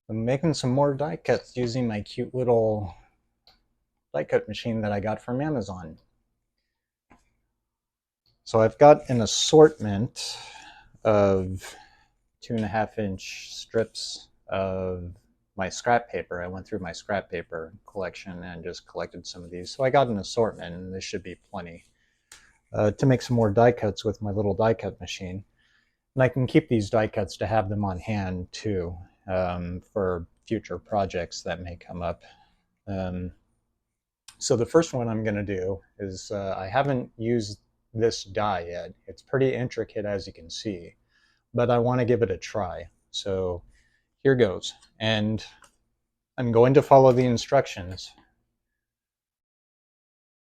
I'm making some more die cuts using my cute little die cut machine that I got from Amazon. So I've got an assortment of 2.5-inch strips of my scrap paper. I went through my scrap paper collection and just collected some of these. So I got an assortment, and this should be plenty to make some more die cuts with my little die cut machine. And I can keep these die cuts to have them on hand too, for future projects that may come up. Um, so the first one I'm going to do is I haven't used this die yet. It's pretty intricate, as you can see, but I want to give it a try. So here goes. And I'm going to follow the instructions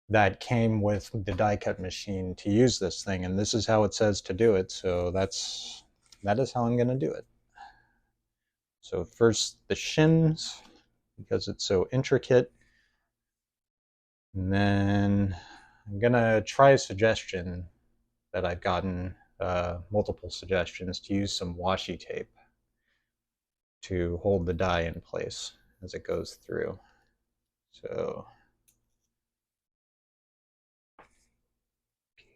that came with the die cut machine to use this thing, and this is how it says to do it. So that is how I'm going to do it. So first the shims, because it's so intricate, and then I'm going to try a suggestion that I've gotten, multiple suggestions, to use some washi tape to hold the die in place as it goes through. So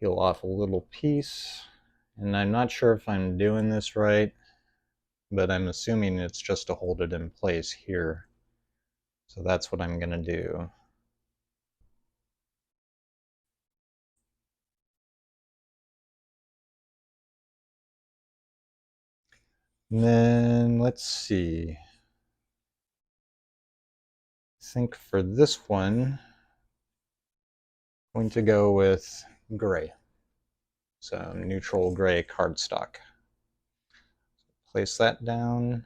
peel off a little piece, and I'm not sure if I'm doing this right, but I'm assuming it's just to hold it in place here. So that's what I'm going to do. And then let's see. I think for this one, I'm going to go with gray. Some neutral gray cardstock. Place that down.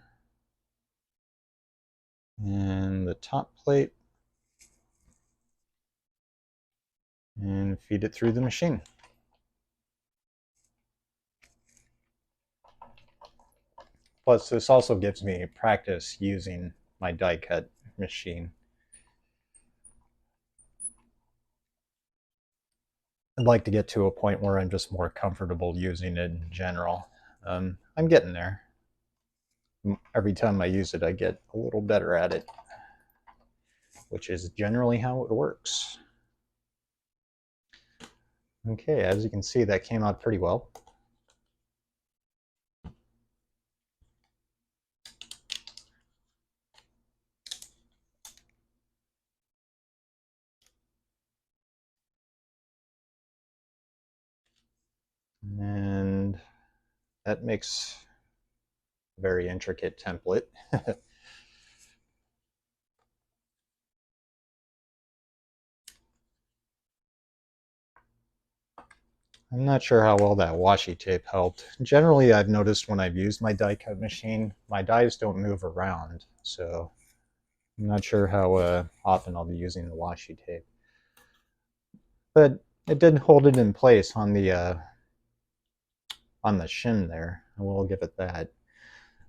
And the top plate. And feed it through the machine. Plus, this also gives me practice using my die cut machine. I'd like to get to a point where I'm just more comfortable using it in general. I'm getting there. Every time I use it, I get a little better at it, which is generally how it works. Okay, as you can see, that came out pretty well. And that makes a very intricate template. I'm not sure how well that washi tape helped. Generally, I've noticed when I've used my die cut machine, my dies don't move around, so I'm not sure how often I'll be using the washi tape. But it did hold it in place on the shim there. I will give it that.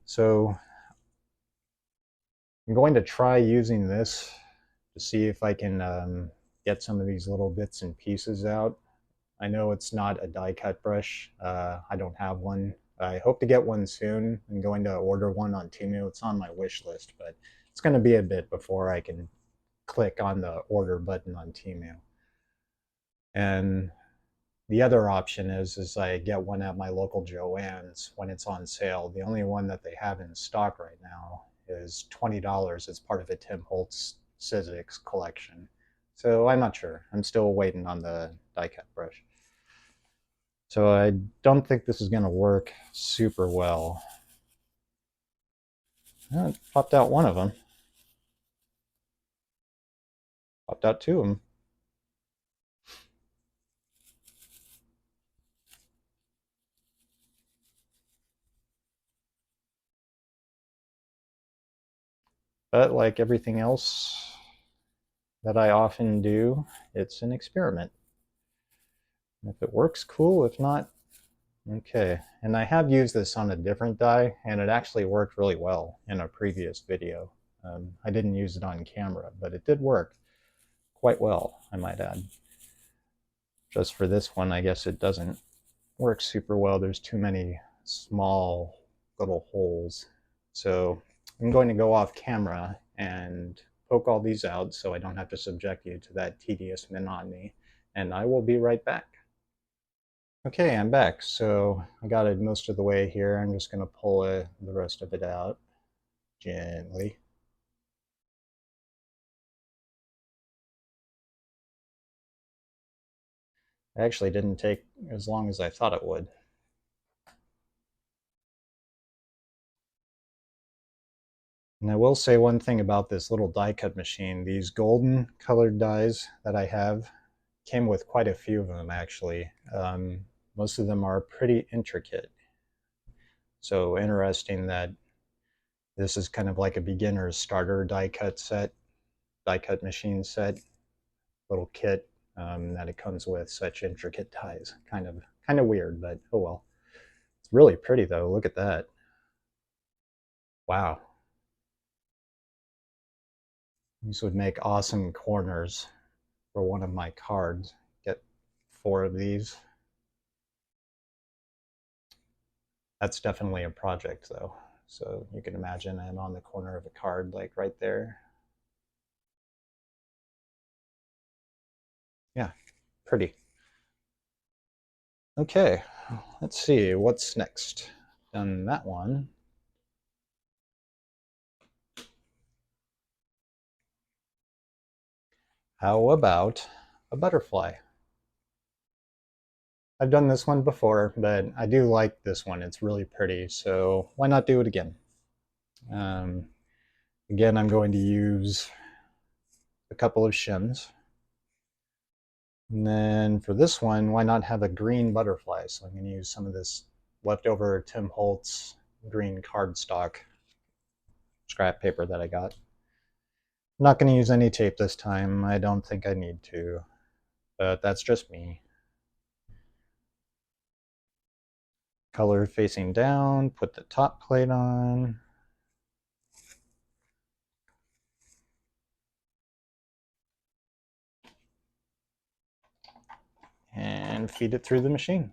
So I'm going to try using this to see if I can get some of these little bits and pieces out. I know it's not a die cut brush. I don't have one. I hope to get one soon. I'm going to order one on Temu. It's on my wish list, but it's going to be a bit before I can click on the order button on Temu. And the other option is I get one at my local Joann's when it's on sale. The only one that they have in stock right now is $20. It's part of a Tim Holtz Sizzix collection. So I'm not sure. I'm still waiting on the die cut brush. So I don't think this is going to work super well. Oh, it popped out one of them. Popped out two of them. But like everything else that I often do, it's an experiment. If it works, cool. If not, okay. And I have used this on a different die, and it actually worked really well in a previous video. I didn't use it on camera, but it did work quite well, I might add. Just for this one, I guess it doesn't work super well. There's too many small little holes. So I'm going to go off camera and poke all these out so I don't have to subject you to that tedious monotony, and I will be right back. Okay, I'm back. So I got it most of the way here. I'm just going to pull the rest of it out gently. It actually didn't take as long as I thought it would. And I will say one thing about this little die cut machine. These golden colored dies that I have came with quite a few of them actually. Most of them are pretty intricate. So interesting that this is kind of like a beginner's starter die cut set, die cut machine set, little kit that it comes with such intricate dies. Kind of weird, but oh well. It's really pretty though. Look at that. Wow. These would make awesome corners for one of my cards. Get 4 of these. That's definitely a project though. So you can imagine I'm on the corner of a card like right there. Yeah, pretty. Okay, let's see what's next. Done that one. How about a butterfly? I've done this one before, but I do like this one. It's really pretty, so why not do it again? Um, Again, I'm going to use a couple of shims. And then for this one, why not have a green butterfly? So I'm going to use some of this leftover Tim Holtz green cardstock scrap paper that I got. I'm not going to use any tape this time. I don't think I need to, but that's just me. Color facing down, put the top plate on. And feed it through the machine.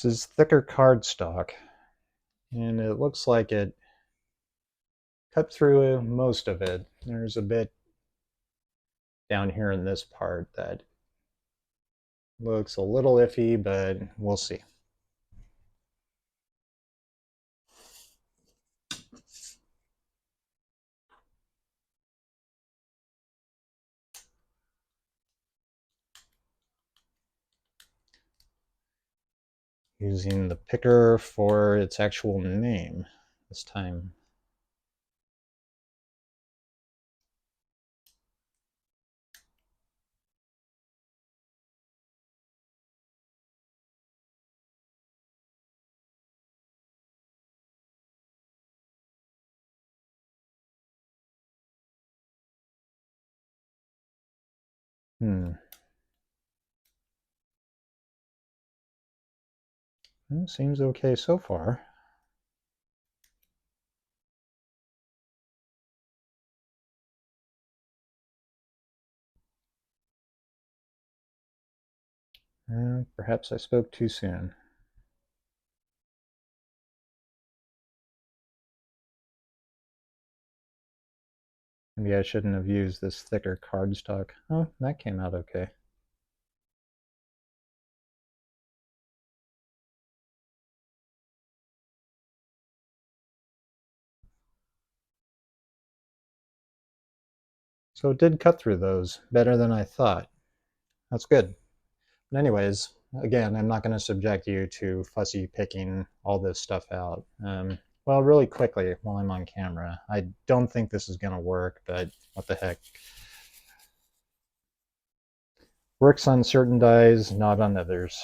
This is thicker cardstock, and it looks like it cut through most of it. There's a bit down here in this part that looks a little iffy, but we'll see. Using the picker for its actual name this time. Well, seems okay so far. Perhaps I spoke too soon. Maybe I shouldn't have used this thicker cardstock. Oh, that came out okay. So it did cut through those better than I thought. That's good. But anyways, again, I'm not going to subject you to fussy picking all this stuff out. Well, really quickly while I'm on camera, I don't think this is going to work, but what the heck. Works on certain dies, not on others.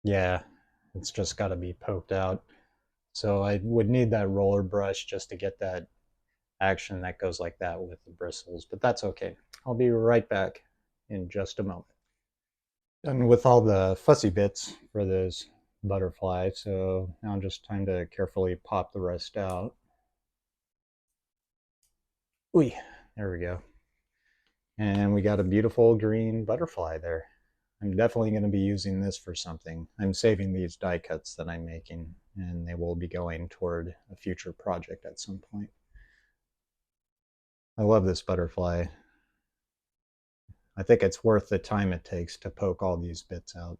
Yeah, it's just got to be poked out. So I would need that roller brush just to get that action that goes like that with the bristles, but that's okay. I'll be right back in just a moment. Done with all the fussy bits for this butterfly, so now just time to carefully pop the rest out. Ooh, there we go. And we got a beautiful green butterfly there. I'm definitely going to be using this for something. I'm saving these die cuts that I'm making, and they will be going toward a future project at some point. I love this butterfly. I think it's worth the time it takes to poke all these bits out.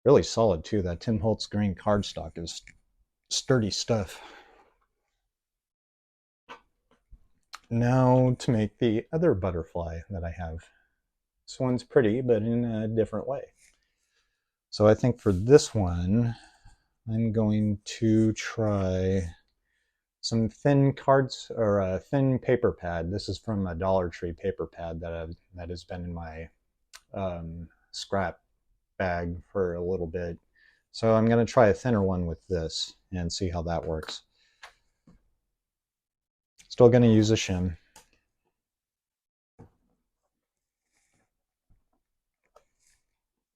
Really solid too. That Tim Holtz green cardstock is sturdy stuff. Now to make the other butterfly that I have. This one's pretty, but in a different way. So I think for this one, I'm going to try some thin cards or a thin paper pad. This is from a Dollar Tree paper pad that has been in my scrap bag for a little bit. So I'm going to try a thinner one with this and see how that works. Still going to use a shim.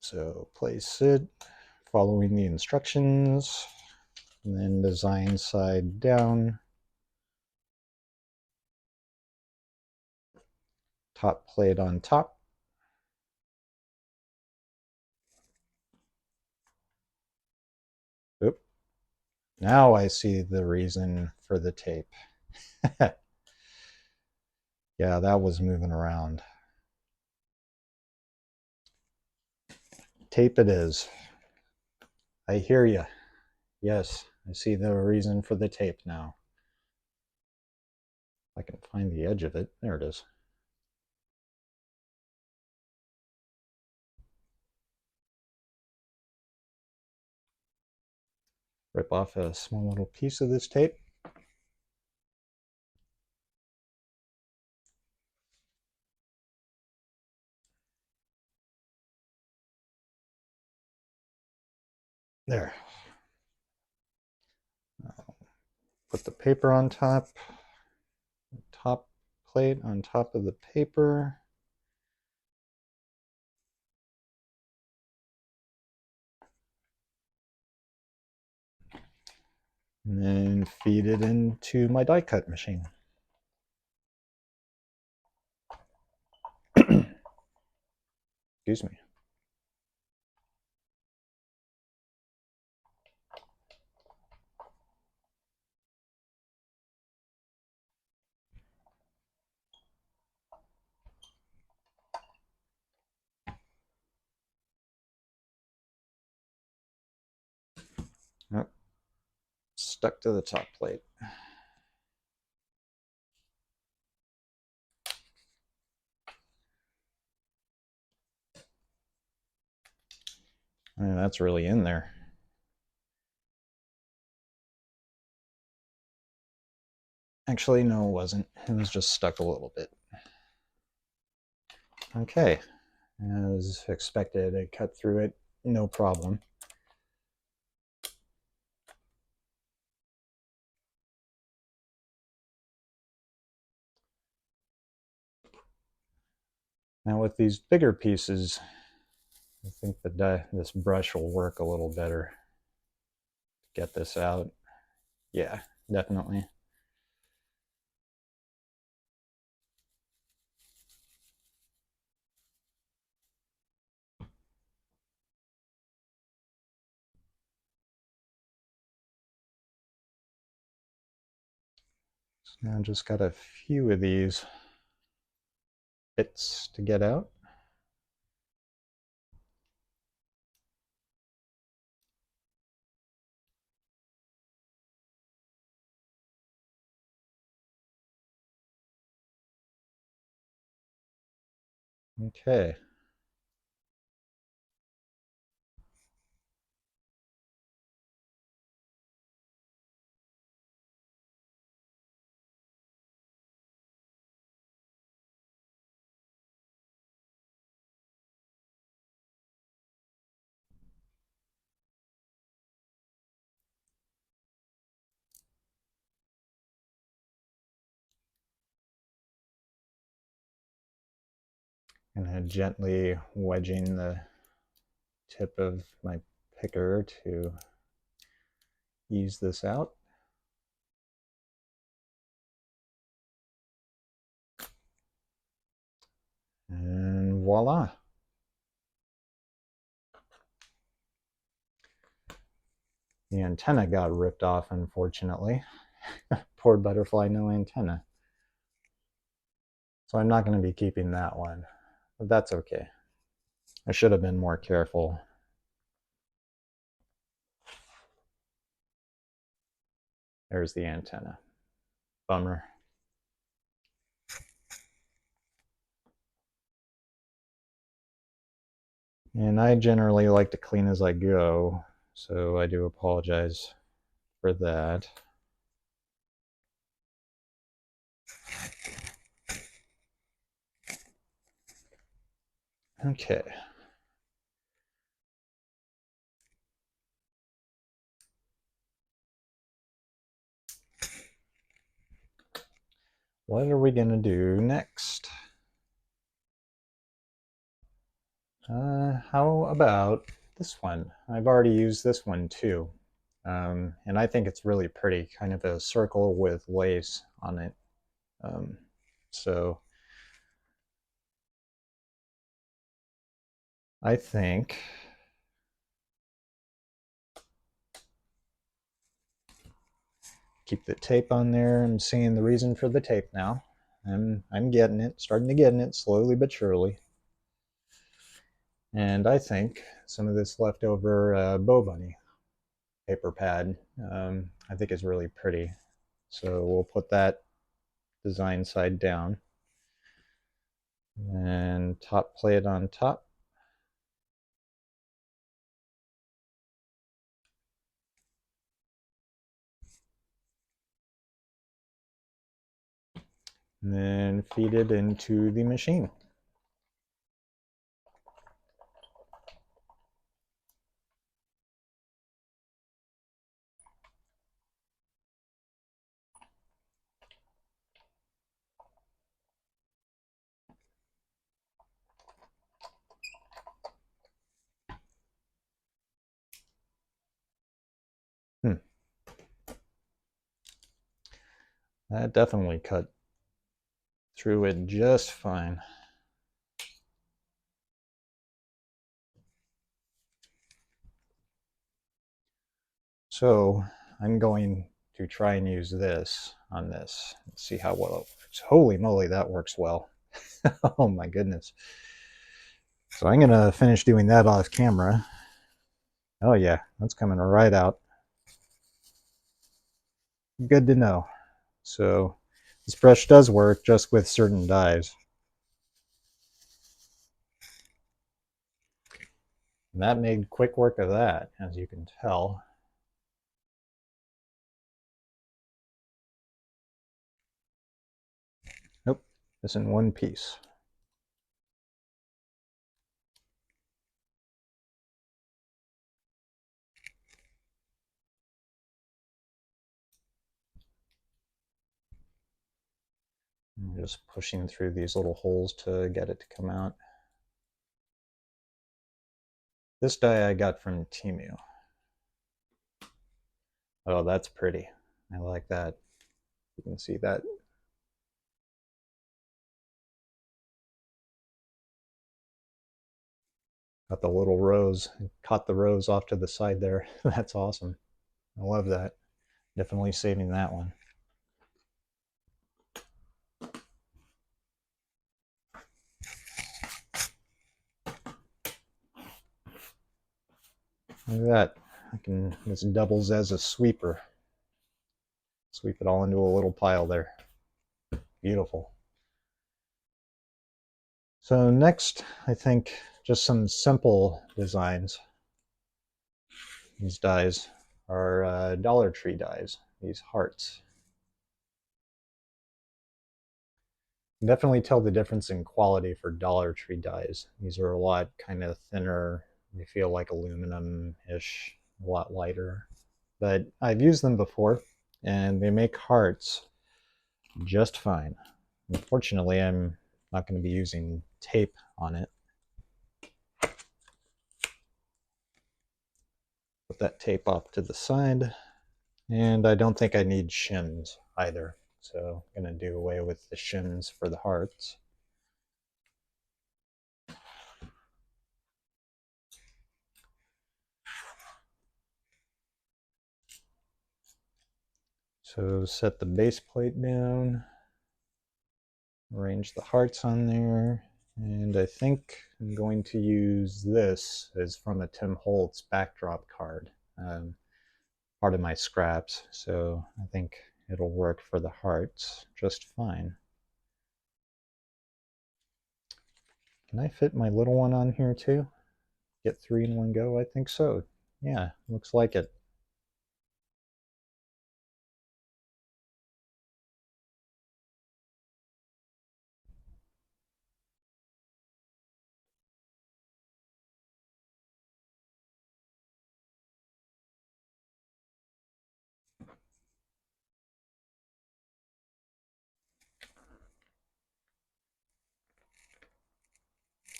So place it following the instructions, and then design side down. Top plate on top. Oop. Now I see the reason for the tape. Yeah, that was moving around. Tape it is. I hear you. Yes, I see the reason for the tape now. I can find the edge of it. There it is. Rip off a small little piece of this tape. There. Put the paper on top. Top plate on top of the paper. And then feed it into my die cut machine. Excuse me. Oh, stuck to the top plate. Oh, that's really in there. Actually, no, it wasn't. It was just stuck a little bit. Okay, as expected, I cut through it, no problem. Now with these bigger pieces, I think this brush will work a little better to get this out. Yeah, definitely. So now just got a few of these bits to get out. Okay. And gently wedging the tip of my picker to ease this out. And voila. The antenna got ripped off, unfortunately. Poor butterfly, no antenna. So I'm not going to be keeping that one, but that's okay. I should have been more careful. There's the antenna. Bummer. And I generally like to clean as I go, so I do apologize for that. Okay. What are we going to do next? How about this one? I've already used this one too. And I think it's really pretty, kind of a circle with lace on it. So I think keep the tape on there. I'm seeing the reason for the tape now. I'm getting it, starting to get it slowly but surely. And I think some of this leftover Bow Bunny paper pad I think is really pretty. So we'll put that design side down and top plate on top. And then feed it into the machine. That definitely cut through it just fine. So I'm going to try and use this on this. Let's see how well it works. Holy moly, that works well. Oh my goodness. So I'm gonna finish doing that off camera. Oh yeah, that's coming right out. Good to know. So this brush does work just with certain dyes. And that made quick work of that, as you can tell. Nope, it's in one piece. I'm just pushing through these little holes to get it to come out. This dye I got from Temu. Oh, that's pretty. I like that. You can see that. Got the little rose. Caught the rose off to the side there. That's awesome. I love that. Definitely saving that one. Look at that. This doubles as a sweeper. Sweep it all into a little pile there. Beautiful. So next, I think just some simple designs. These dies are Dollar Tree dies, these hearts. You can definitely tell the difference in quality for Dollar Tree dies. These are a lot kind of thinner. They feel like aluminum-ish, a lot lighter. But I've used them before, and they make hearts just fine. Unfortunately, I'm not going to be using tape on it. Put that tape off to the side. And I don't think I need shims either. So I'm going to do away with the shims for the hearts. So set the base plate down, arrange the hearts on there, and I think I'm going to use this as from a Tim Holtz backdrop card, part of my scraps, so I think it'll work for the hearts just fine. Can I fit my little one on here too? Get 3 in one go? I think so. Yeah, looks like it.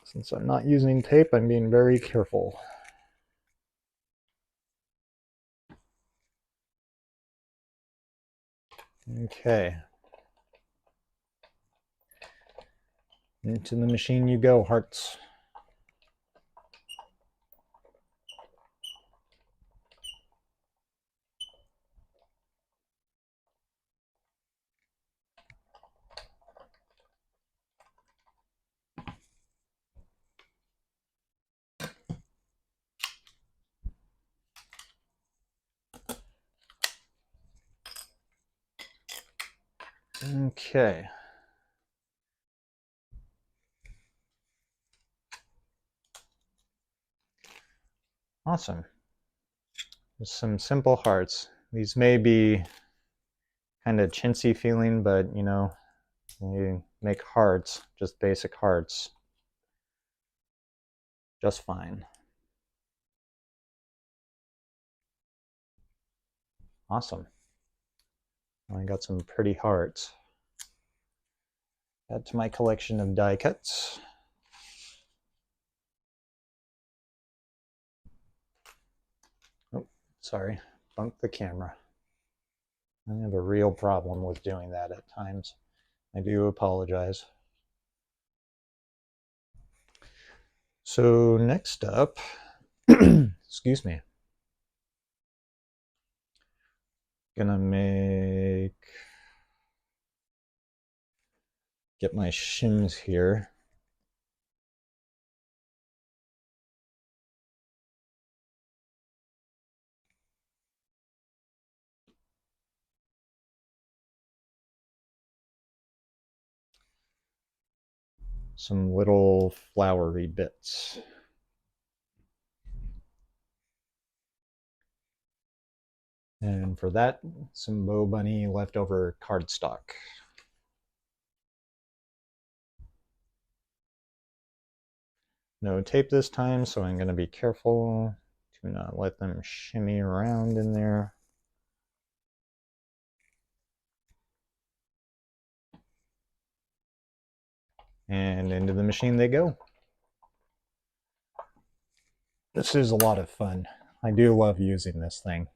Since I'm not using tape, I'm being very careful. Okay. Into the machine you go, hearts. Okay. Awesome. Just some simple hearts. These may be kind of chintzy feeling, but you know, you make hearts, just basic hearts, just fine. Awesome. I got some pretty hearts. Add to my collection of die cuts. Oh, sorry, bumped the camera. I have a real problem with doing that at times. I do apologize. So next up, excuse me, gonna get my shims here. Some little flowery bits. And for that, some Bow Bunny leftover cardstock. No tape this time, so I'm going to be careful to not let them shimmy around in there. And into the machine they go. This is a lot of fun. I do love using this thing.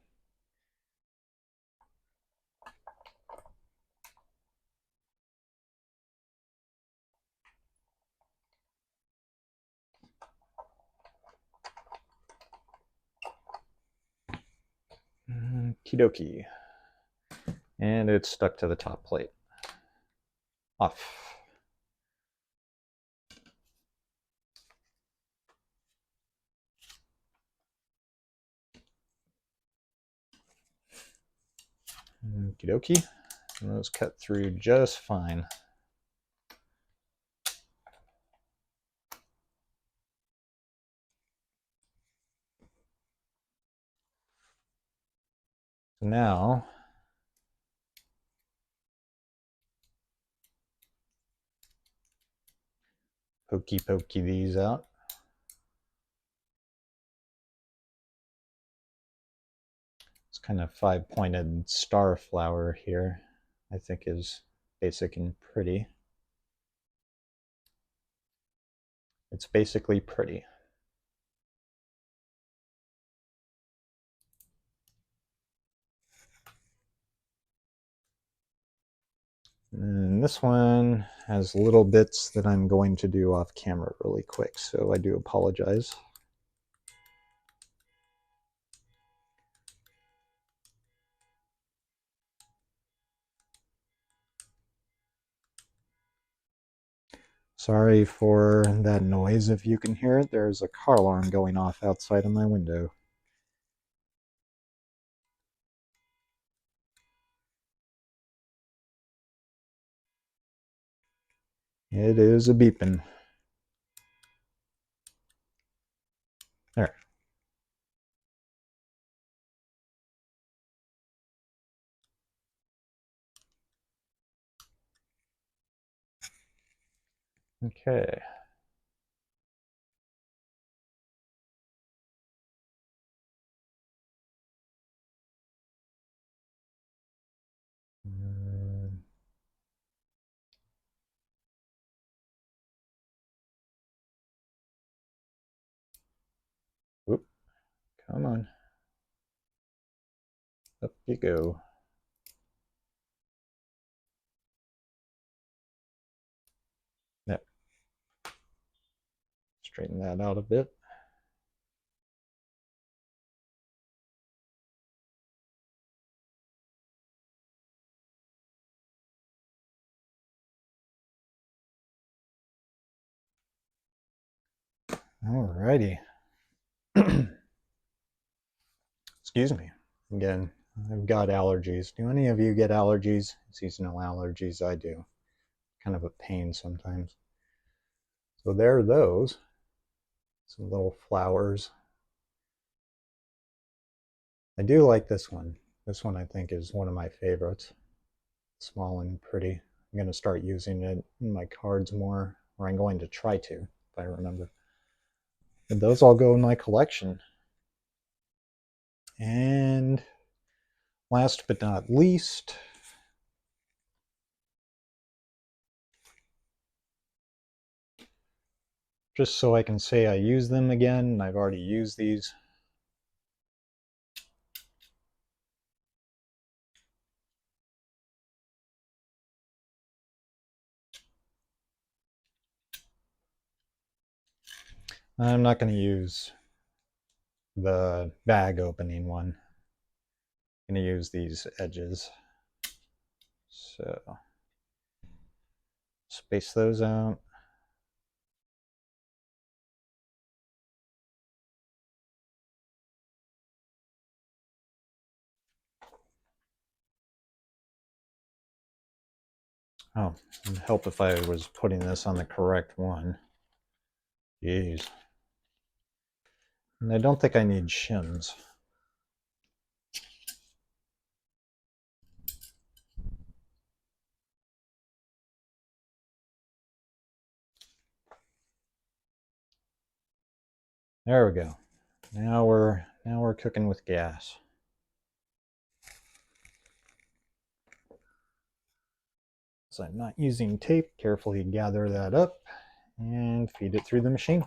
Okie dokie. And it's stuck to the top plate. Off. Okie dokie. And those cut through just fine. So now, pokey these out. This kind of 5-pointed star flower here, I think is basic and pretty. It's basically pretty. And this one has little bits that I'm going to do off camera really quick, so I do apologize. Sorry for that noise if you can hear it. There's a car alarm going off outside of my window. It is a beeping. There. Okay. Whoop. Come on. Up you go. Yep. Straighten that out a bit. Alrighty. Excuse me. Again, I've got allergies. Do any of you get allergies? Seasonal allergies, I do. Kind of a pain sometimes. So there are those. Some little flowers. I do like this one. This one I think is one of my favorites. Small and pretty. I'm going to start using it in my cards more, or I'm going to try to, if I remember. But those all go in my collection. And last but not least, just so I can say I use them again, and I've already used these. I'm not going to use the bag opening one. I'm going to use these edges. So space those out. Oh, it'd help if I was putting this on the correct one. Jeez. And I don't think I need shims. There we go. Now we're cooking with gas. So I'm not using tape. Carefully gather that up and feed it through the machine.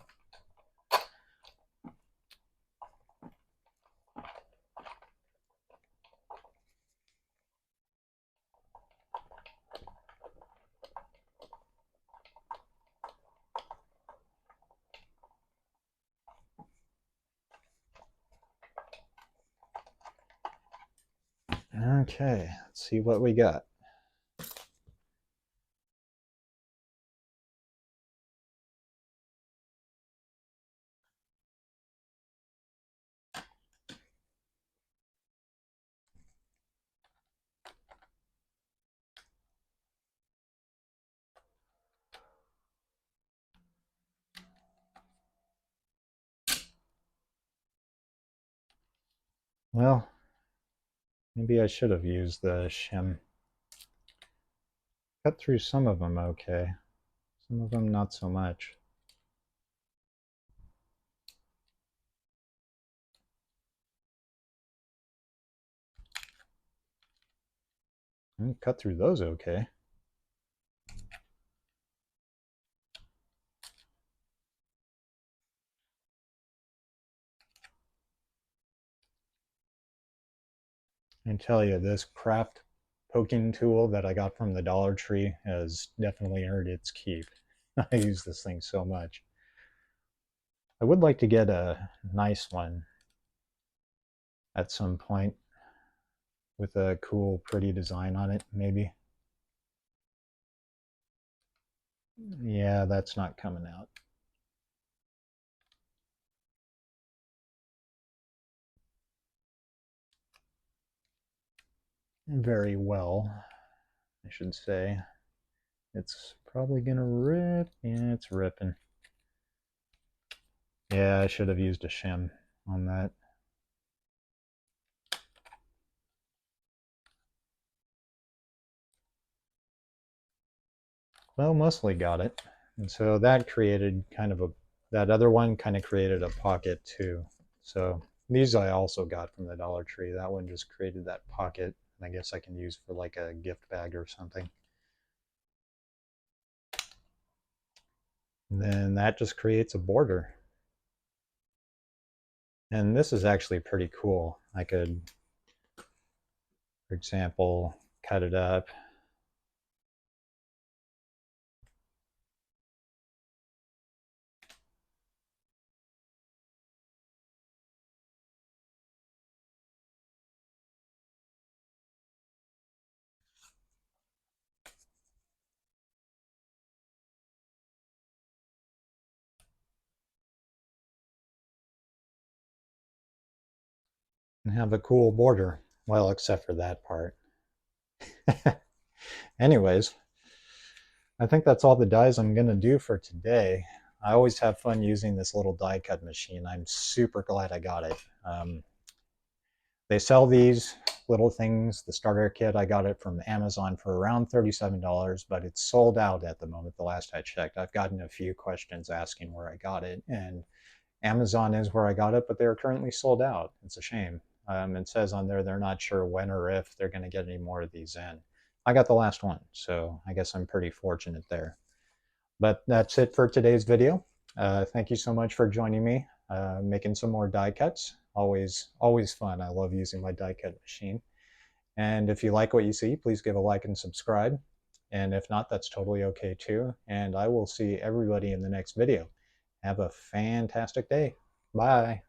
Okay, let's see what we got. Well, maybe I should have used the shim. Cut through some of them okay. Some of them not so much. Cut through those okay. I tell you, this craft poking tool that I got from the Dollar Tree has definitely earned its keep. I use this thing so much. I would like to get a nice one at some point with a cool, pretty design on it, maybe. Yeah, that's not coming out. Very well, I should say. It's probably gonna rip. Yeah, it's ripping. Yeah, I should have used a shim on that. Well, mostly got it. And so that created kind of a, that other one kind of created a pocket too. So these I also got from the Dollar Tree. That one just created that pocket. And I guess I can use for like a gift bag or something. And then that just creates a border. And this is actually pretty cool. I could, for example, cut it up. And have a cool border. Well, except for that part. Anyways, I think that's all the dies I'm going to do for today. I always have fun using this little die cut machine. I'm super glad I got it. They sell these little things, the starter kit. I got it from Amazon for around $37, but it's sold out at the moment, the last I checked. I've gotten a few questions asking where I got it, and Amazon is where I got it, but they're currently sold out. It's a shame. It says on there they're not sure when or if they're going to get any more of these in. I got the last one, so I guess I'm pretty fortunate there. But that's it for today's video. Thank you so much for joining me, making some more die cuts. Always fun. I love using my die cut machine. And if you like what you see, please give a like and subscribe. And if not, that's totally okay too. And I will see everybody in the next video. Have a fantastic day. Bye.